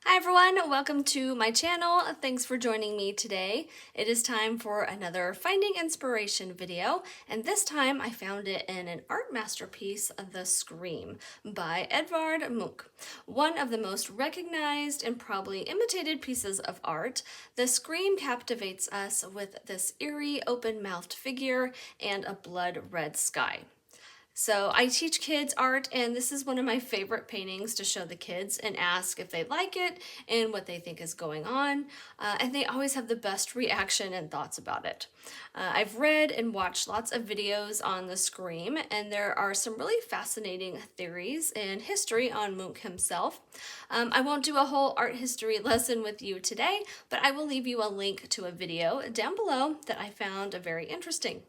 Hi everyone, welcome to my channel. Thanks for joining me today. It is time for another Finding Inspiration video, and this time I found it in an art masterpiece, The Scream by Edvard Munch. One of the most recognized and probably imitated pieces of art, The Scream captivates us with this eerie open-mouthed figure and a blood-red sky. So I teach kids art, and this is one of my favorite paintings to show the kids and ask if they like it and what they think is going on. And they always have the best reaction and thoughts about it. I've read and watched lots of videos on The Scream, and there are some really fascinating theories and history on Munch himself. I won't do a whole art history lesson with you today, but I will leave you a link to a video down below that I found very interesting.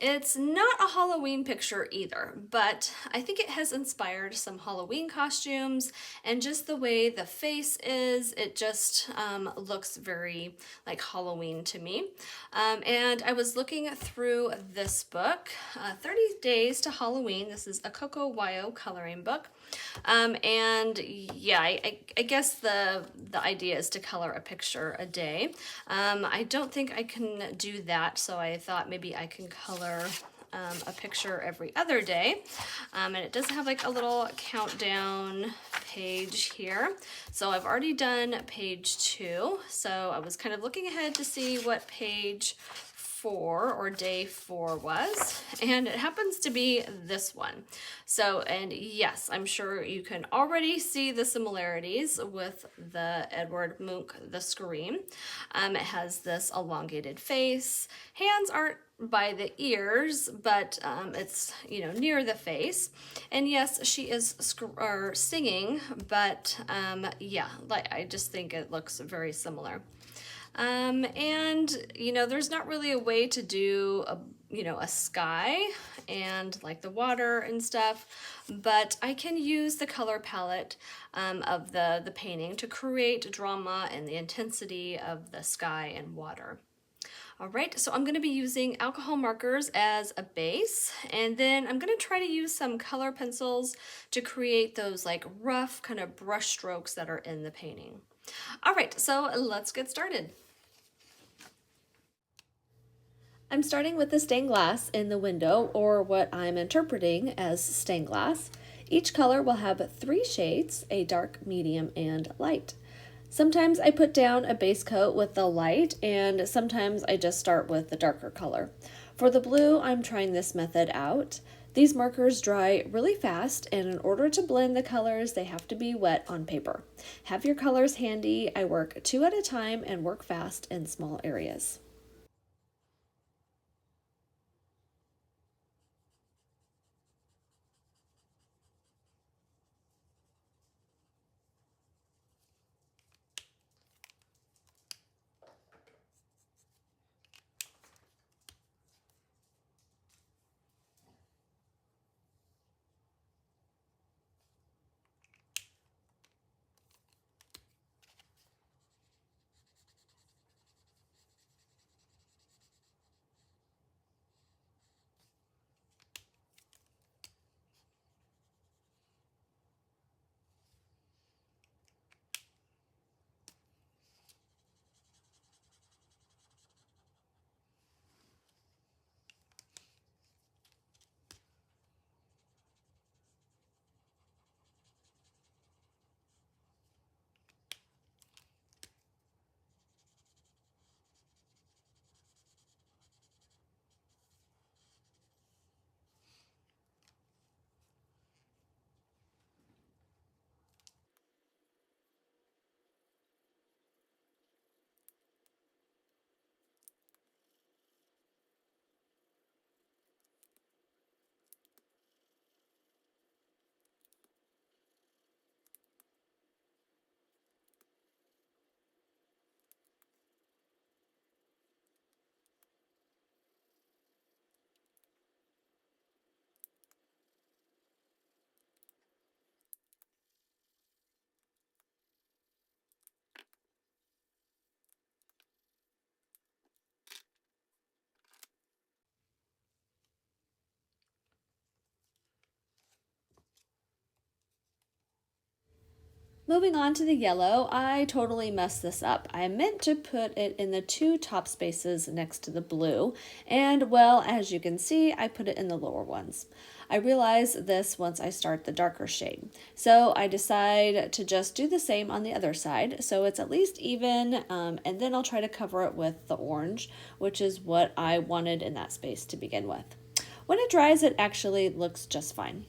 It's not a Halloween picture either, but I think it has inspired some Halloween costumes, and just the way the face is, it just looks very like Halloween to me. And I was looking through this book, 30 Days to Halloween. This is a Coco Wyo coloring book. And yeah, I guess the idea is to color a picture a day. I don't think I can do that, so I thought maybe I can color a picture every other day. And it does have like a little countdown page here. So I've already done page 2. So I was kind of looking ahead to see what page 4 or day 4 was, and it happens to be this one. So, and yes, I'm sure you can already see the similarities with the Edvard Munch, The Scream. It has this elongated face. Hands aren't by the ears, but it's, near the face. And yes, she is singing, but yeah, like I just think it looks very similar. And there's not really a way to do a sky and like the water and stuff, but I can use the color palette of the painting to create drama and the intensity of the sky and water. All right, so I'm going to be using alcohol markers as a base, and then I'm going to try to use some color pencils to create those like rough kind of brush strokes that are in the painting. All right, so let's get started. I'm starting with the stained glass in the window, or what I'm interpreting as stained glass. Each color will have 3 shades, a dark, medium, and light. Sometimes I put down a base coat with the light, and sometimes I just start with the darker color. For the blue, I'm trying this method out. These markers dry really fast, and in order to blend the colors, they have to be wet on paper. Have your colors handy. I work 2 at a time and work fast in small areas. Moving on to the yellow, I totally messed this up. I meant to put it in the two top spaces next to the blue, and well, as you can see, I put it in the lower ones. I realize this once I start the darker shade. So I decide to just do the same on the other side, so it's at least even, and then I'll try to cover it with the orange, which is what I wanted in that space to begin with. When it dries, it actually looks just fine.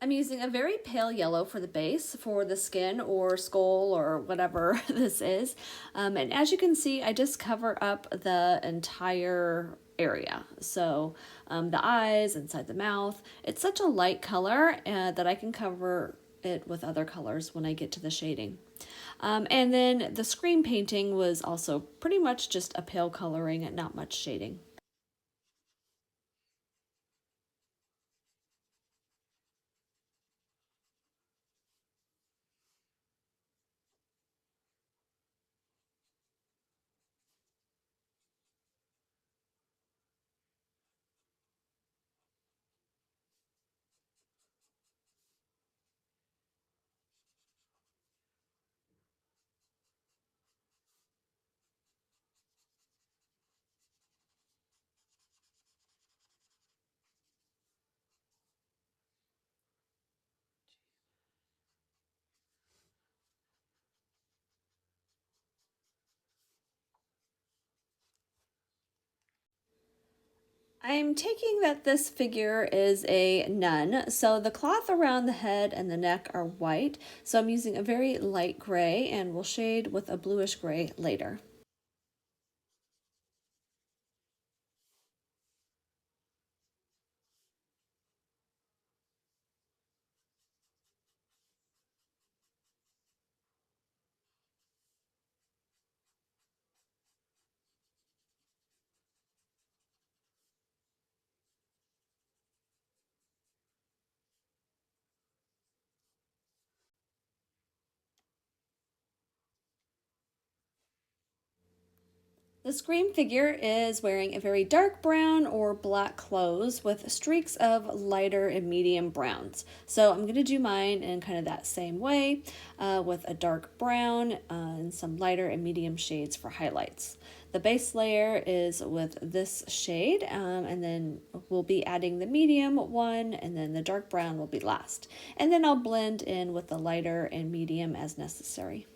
I'm using a very pale yellow for the base for the skin or skull or whatever this is. And as you can see, I just cover up the entire area. So the eyes, inside the mouth. It's such a light color that I can cover it with other colors when I get to the shading. And then the screen painting was also pretty much just a pale coloring and not much shading. I'm taking that this figure is a nun, so the cloth around the head and the neck are white, so I'm using a very light gray and will shade with a bluish gray later. The Scream figure is wearing a very dark brown or black clothes with streaks of lighter and medium browns. So I'm going to do mine in kind of that same way with a dark brown and some lighter and medium shades for highlights. The base layer is with this shade and then we'll be adding the medium one and then the dark brown will be last. And then I'll blend in with the lighter and medium as necessary.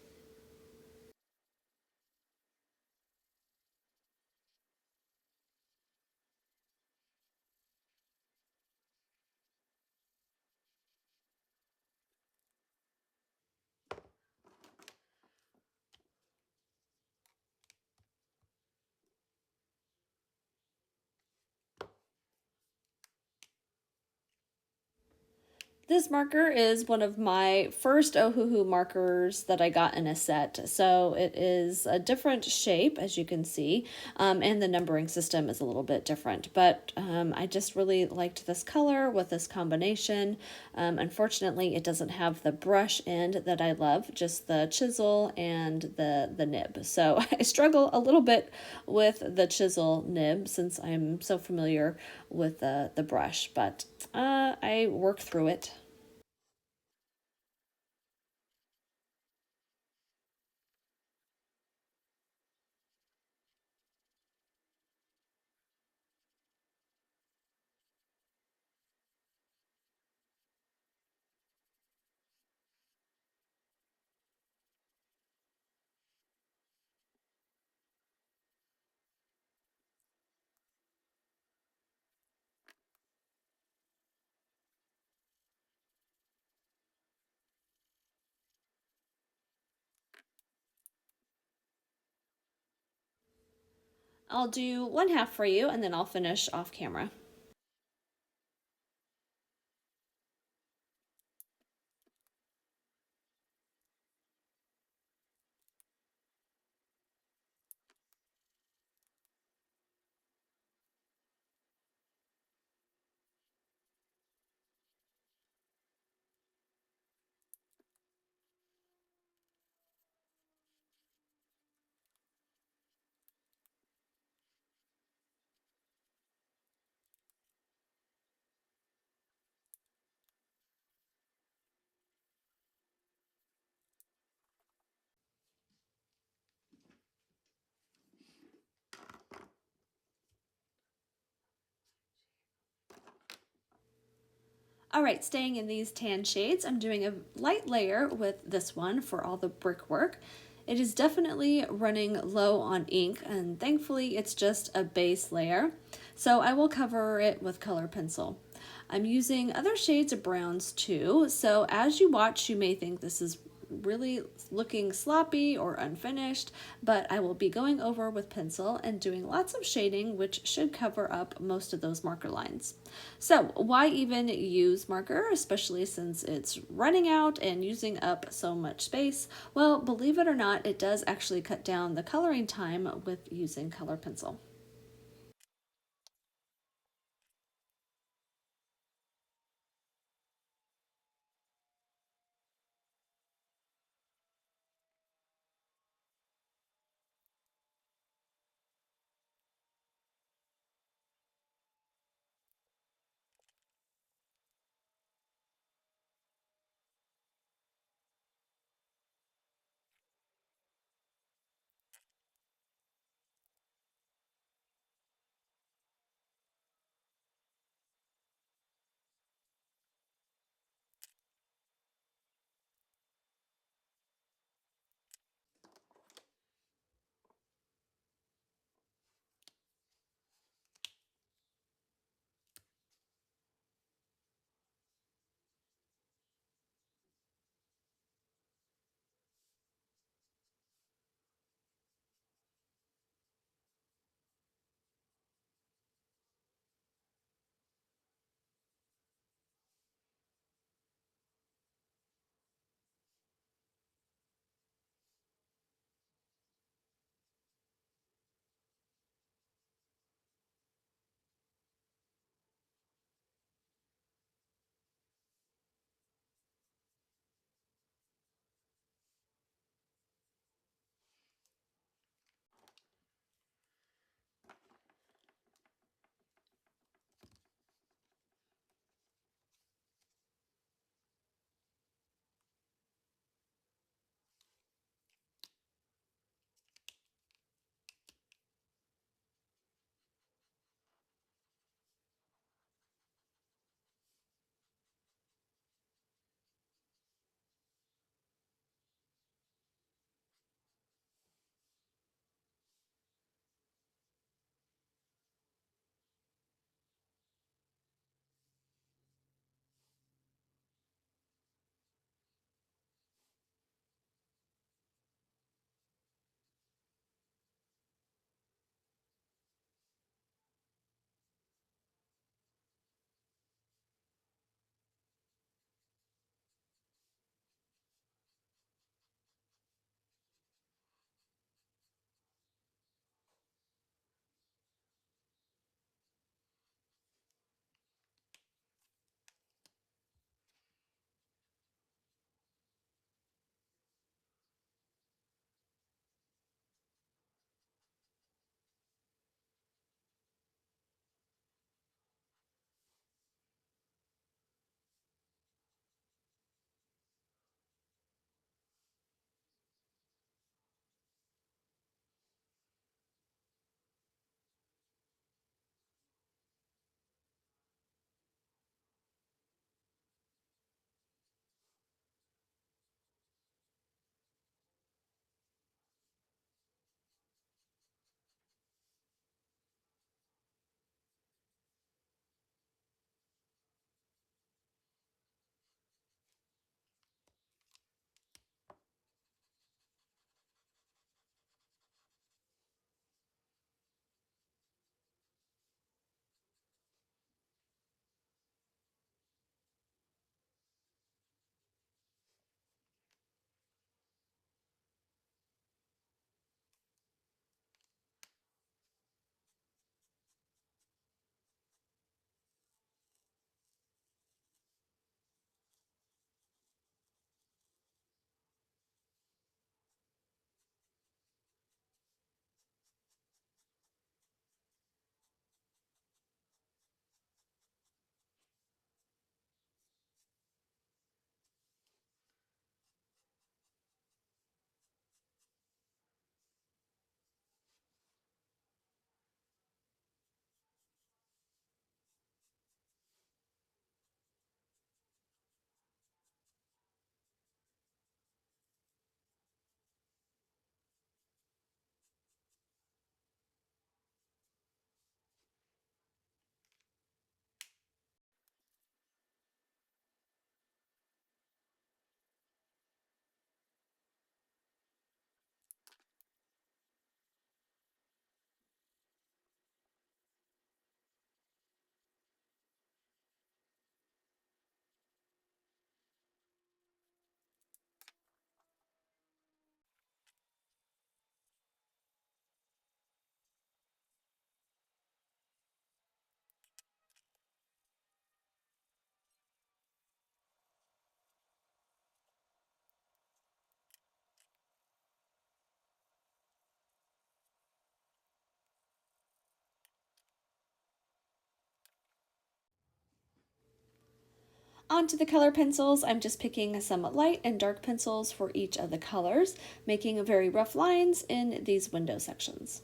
This marker is one of my first Ohuhu markers that I got in a set. So it is a different shape, as you can see, and the numbering system is a little bit different. But I just really liked this color with this combination. Unfortunately, it doesn't have the brush end that I love, just the chisel and the nib. So I struggle a little bit with the chisel nib since I'm so familiar with the brush, but I work through it. I'll do one half for you and then I'll finish off camera. All right, staying in these tan shades, I'm doing a light layer with this one for all the brickwork. It is definitely running low on ink, and thankfully it's just a base layer, so I will cover it with color pencil. I'm using other shades of browns too, so as you watch, you may think this is really looking sloppy or unfinished, but I will be going over with pencil and doing lots of shading, which should cover up most of those marker lines. So why even use marker, especially since it's running out and using up so much space? Well, believe it or not, it does actually cut down the coloring time with using color pencil. Onto the color pencils, I'm just picking some light and dark pencils for each of the colors, making very rough lines in these window sections.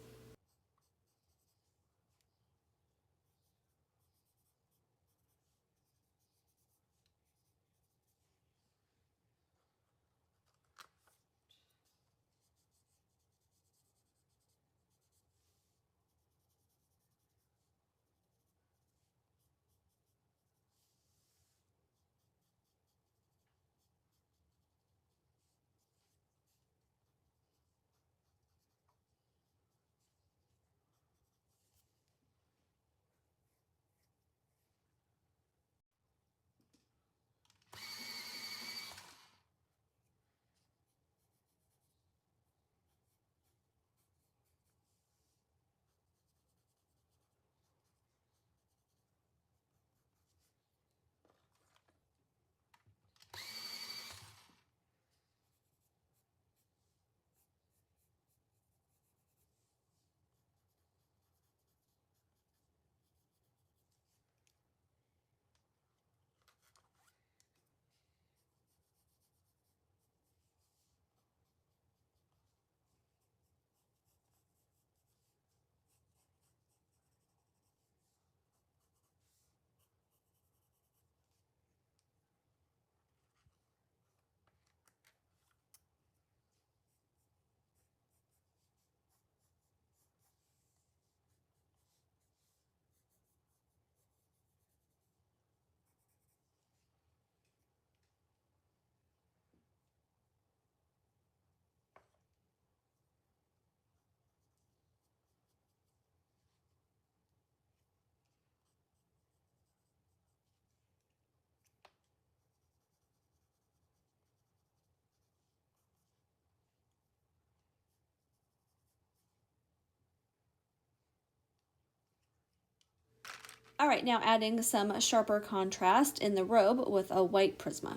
All right, now adding some sharper contrast in the robe with a white Prisma.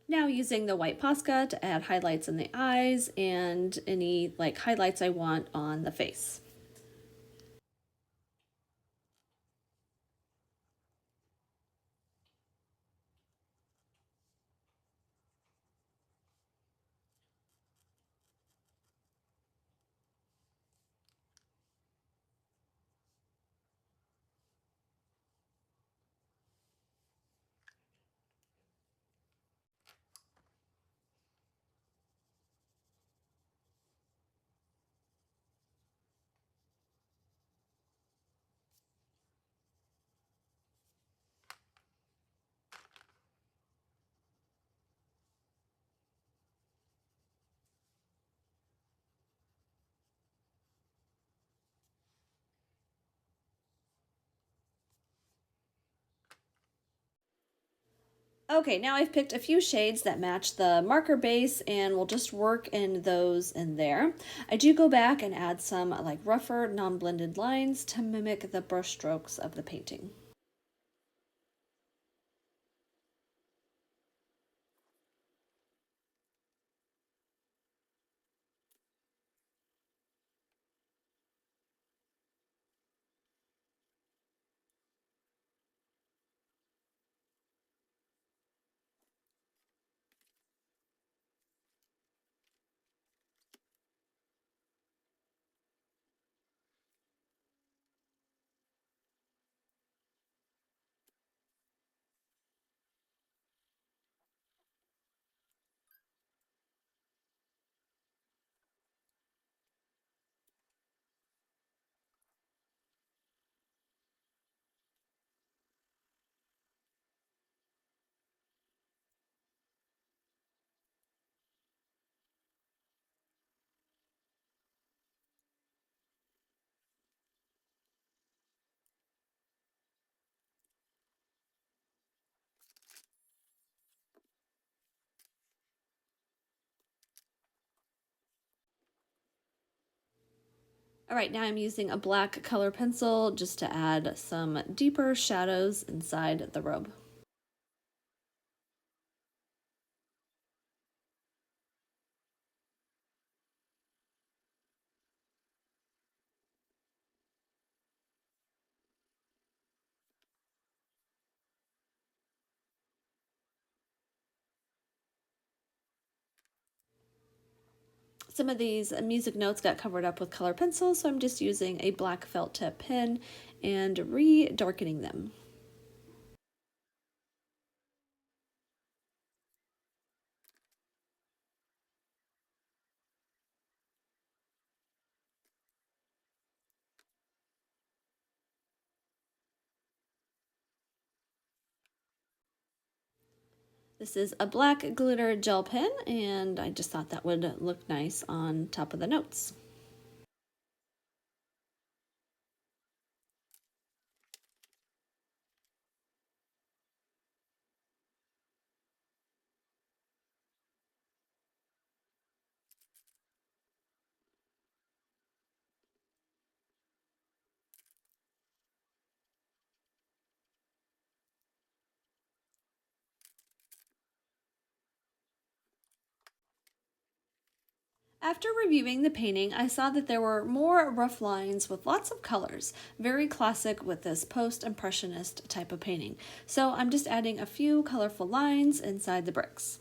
Now using the white Posca to add highlights in the eyes and any highlights I want on the face. Okay, now I've picked a few shades that match the marker base and we'll just work in those in there. I do go back and add some rougher non-blended lines to mimic the brush strokes of the painting. All right, now I'm using a black color pencil just to add some deeper shadows inside the robe. Some of these music notes got covered up with color pencils, so I'm just using a black felt tip pen and re-darkening them. This is a black glitter gel pen, and I just thought that would look nice on top of the notes. After reviewing the painting, I saw that there were more rough lines with lots of colors, very classic with this post-impressionist type of painting. So I'm just adding a few colorful lines inside the bricks.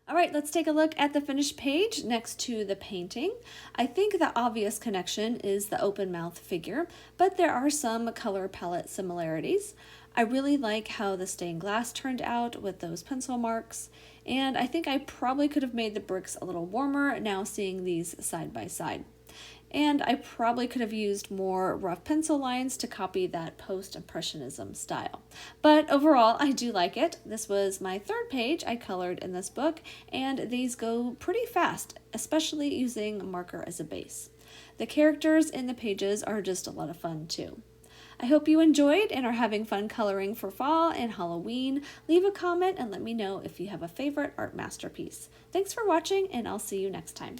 All right, let's take a look at the finished page next to the painting. I think the obvious connection is the open mouth figure, but there are some color palette similarities. I really like how the stained glass turned out with those pencil marks, and I think I probably could have made the bricks a little warmer now seeing these side by side. And I probably could have used more rough pencil lines to copy that post-impressionism style. But overall, I do like it. This was my third page I colored in this book, and these go pretty fast, especially using marker as a base. The characters in the pages are just a lot of fun too. I hope you enjoyed and are having fun coloring for fall and Halloween. Leave a comment and let me know if you have a favorite art masterpiece. Thanks for watching, and I'll see you next time.